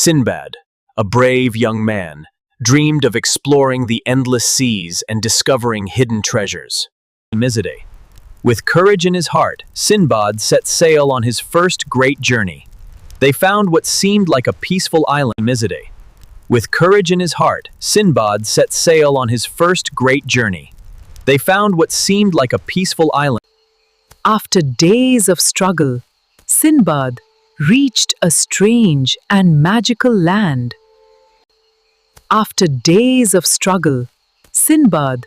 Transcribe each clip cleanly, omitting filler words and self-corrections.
Sinbad, a brave young man, dreamed of exploring the endless seas and discovering hidden treasures. Mizide. With courage in his heart, Sinbad set sail on his first great journey. They found what seemed like a peaceful island. Mizide. With courage in his heart, Sinbad set sail on his first great journey. They found what seemed like a peaceful island. After days of struggle, Sinbad reached a strange and magical land. After days of struggle, Sinbad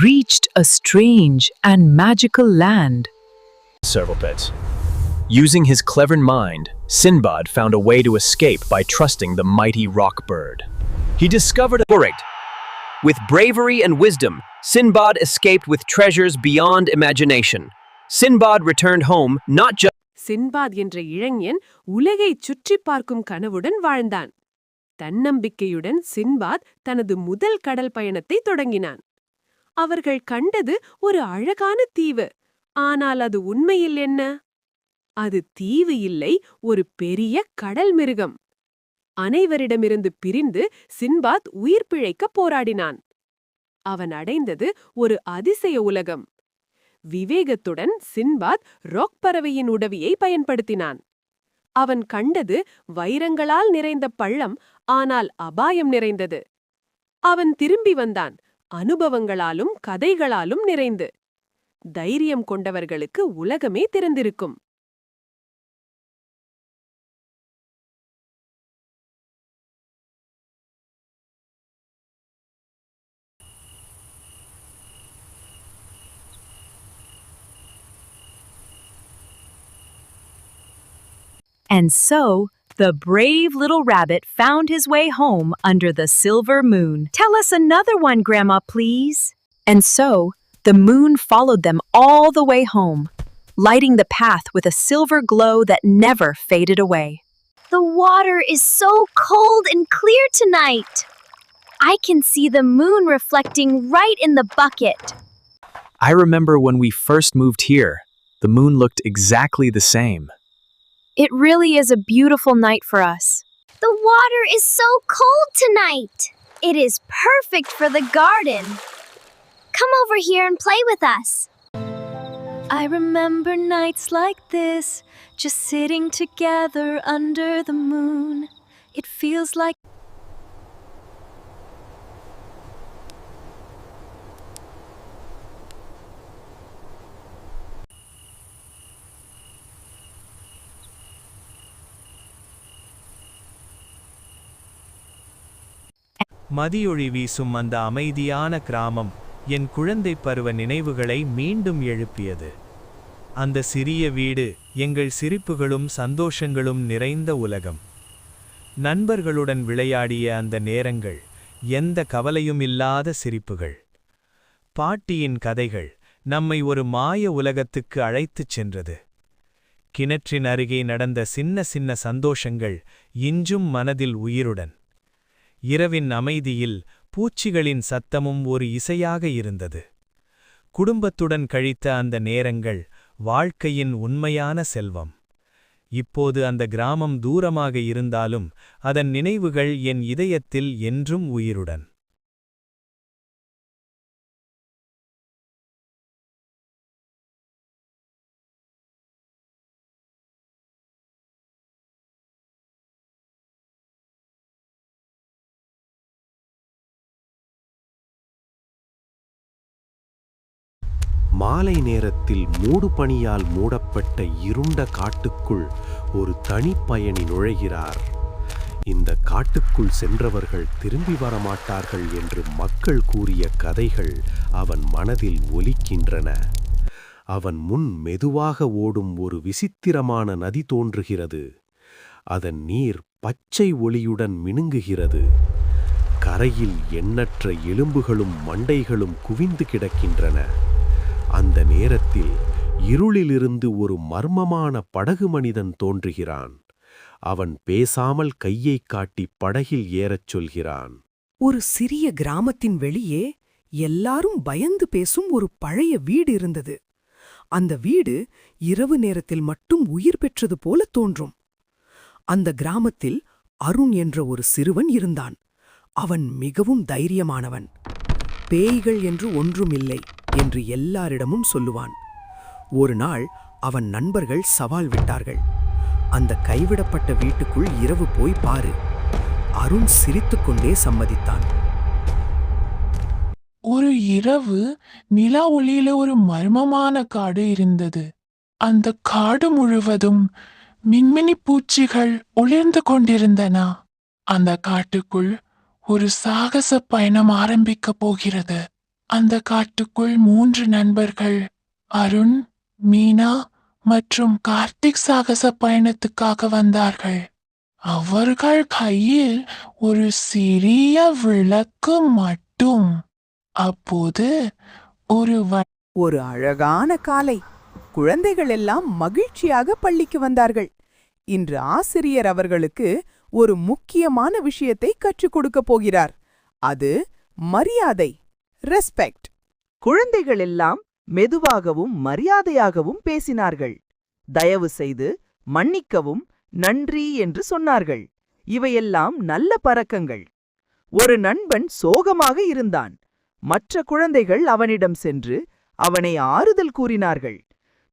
reached a strange and magical land. Several bits. Using his clever mind, Sinbad found a way to escape by trusting the mighty rock bird. He discovered Correct. With bravery and wisdom, Sinbad escaped with treasures beyond imagination. Sinbad returned home not just சின்பாத் என்ற இளைஞன் உலகைச் சுற்றி பார்க்கும் கனவுடன் வாழ்ந்தான். தன்னம்பிக்கையுடன் சின்பாத் தனது முதல் கடல் பயணத்தை தொடங்கினான். அவர்கள் கண்டது ஒரு அழகான தீவு. ஆனால் அது உண்மையில் என்ன? அது தீவு இல்லை, ஒரு பெரிய கடல் மிருகம். அனைவரிடமிருந்து பிரிந்து சின்பாத் உயிர் பிழைக்க போராடினான். அவன் அடைந்தது ஒரு அதிசய உலகம். விவேகத்துடன் சின்பாத் ராக் பறவையின் உதவியை பயன்படுத்தினான். அவன் கண்டது வைரங்களால் நிறைந்த பள்ளம், ஆனால் அபாயம் நிறைந்தது. அவன் திரும்பி வந்தான், அனுபவங்களாலும் கதைகளாலும் நிறைந்து. தைரியம் கொண்டவர்களுக்கு உலகமே திறந்திருக்கும். And so, the brave little rabbit found his way home under the silver moon. Tell us another one, Grandma, please. And so, the moon followed them all the way home, lighting the path with a silver glow that never faded away. The water is so cold and clear tonight. I can see the moon reflecting right in the bucket. I remember when we first moved here, the moon looked exactly the same. It really is a beautiful night for us. The water is so cold tonight. It is perfect for the garden. Come over here and play with us. I remember nights like this, just sitting together under the moon. It feels like மதியொளி வீசும் அந்த அமைதியான கிராமம் என் குழந்தைப் பருவ நினைவுகளை மீண்டும் எழுப்பியது. அந்த சிறிய வீடு எங்கள் சிரிப்புகளும் சந்தோஷங்களும் நிறைந்த உலகம். நண்பர்களுடன் விளையாடிய அந்த நேரங்கள், எந்த கவலையும் இல்லாத சிரிப்புகள். பாட்டியின் கதைகள் நம்மை ஒரு மாய உலகத்துக்கு அழைத்துச் சென்றது. கிணற்றின் அருகே நடந்த சின்ன சின்ன சந்தோஷங்கள் இன்றும் மனதில் உயிருடன். இரவின் அமைதியில் பூச்சிகளின் சத்தமும் ஒரு இசையாக இருந்தது. குடும்பத்துடன் கழித்த அந்த நேரங்கள் வாழ்க்கையின் உண்மையான செல்வம். இப்போது அந்த கிராமம் தூரமாக இருந்தாலும் அதன் நினைவுகள் என் இதயத்தில் என்றும் உயிருடன். மாலை நேரத்தில் மூடுபனியால் மூடப்பட்ட இருண்ட காட்டுக்குள் ஒரு தனிப்பயணி நுழைகிறார். இந்த காட்டுக்குள் சென்றவர்கள் திரும்பி வரமாட்டார்கள் என்று மக்கள் கூறிய கதைகள் அவன் மனதில் ஒலிக்கின்றன. அவன் முன் மெதுவாக ஓடும் ஒரு விசித்திரமான நதி தோன்றுகிறது. அதன் நீர் பச்சை ஒளியுடன் மினுங்குகிறது. கரையில் எண்ணற்ற எலும்புகளும் மண்டைகளும் குவிந்து கிடக்கின்றன. அந்த நேரத்தில் இருளிலிருந்து ஒரு மர்மமான படகு மனிதன் தோன்றுகிறான். அவன் பேசாமல் கையைக் காட்டி படகில் ஏறச் சொல்கிறான். ஒரு சிறிய கிராமத்தின் வெளியே எல்லாரும் பயந்து பேசும் ஒரு பழைய வீடு இருந்தது. அந்த வீடு இரவு நேரத்தில் மட்டும் உயிர் பெற்றது போல தோன்றும். அந்த கிராமத்தில் அருண் என்ற ஒரு சிறுவன் இருந்தான். அவன் மிகவும் தைரியமானவன். பேய்கள் என்று ஒன்றுமில்லை என்று எல்லாரிடமும் சொல்லுவான். ஒரு நாள் அவன் நண்பர்கள் சவால் விட்டார்கள். அந்த கைவிடப்பட்ட வீட்டுக்குள் இரவு போய் பாரு. அருண் சிரித்துக்கொண்டே சம்மதித்தான். ஒரு இரவு நிலா ஒளியில ஒரு மர்மமான காடு இருந்தது. அந்த காடு முழுவதும் மின்மினி பூச்சிகள் ஒளிர்ந்து கொண்டிருந்தன. அந்த காட்டுக்குள் ஒரு சாகச பயணம் ஆரம்பிக்க போகிறது. அந்த காட்டுக்குள் 3 நண்பர்கள் அருண், மீனா மற்றும் கார்த்திக் சாகச பயணத்துக்காக வந்தார்கள். அவர்கள் கையில் ஒரு சிறிய விளக்கு மட்டும். அப்போது ஒரு அழகான காலை. குழந்தைகள் எல்லாம் மகிழ்ச்சியாக பள்ளிக்கு வந்தார்கள். இன்று ஆசிரியர் அவர்களுக்கு ஒரு முக்கியமான விஷயத்தை கற்றுக் கொடுக்கப் போகிறார். அது மரியாதை, ரெஸ்பெக்ட். குழந்தைகள் எல்லாம் மெதுவாகவும் மரியாதையாகவும் பேசினார்கள். தயவு செய்து, மன்னிக்கவும், நன்றி என்று சொன்னார்கள். இவையெல்லாம் நல்ல பழக்கங்கள். ஒரு நண்பன் சோகமாக இருந்தான். மற்ற குழந்தைகள் அவனிடம் சென்று அவனை ஆறுதல் கூறினார்கள்.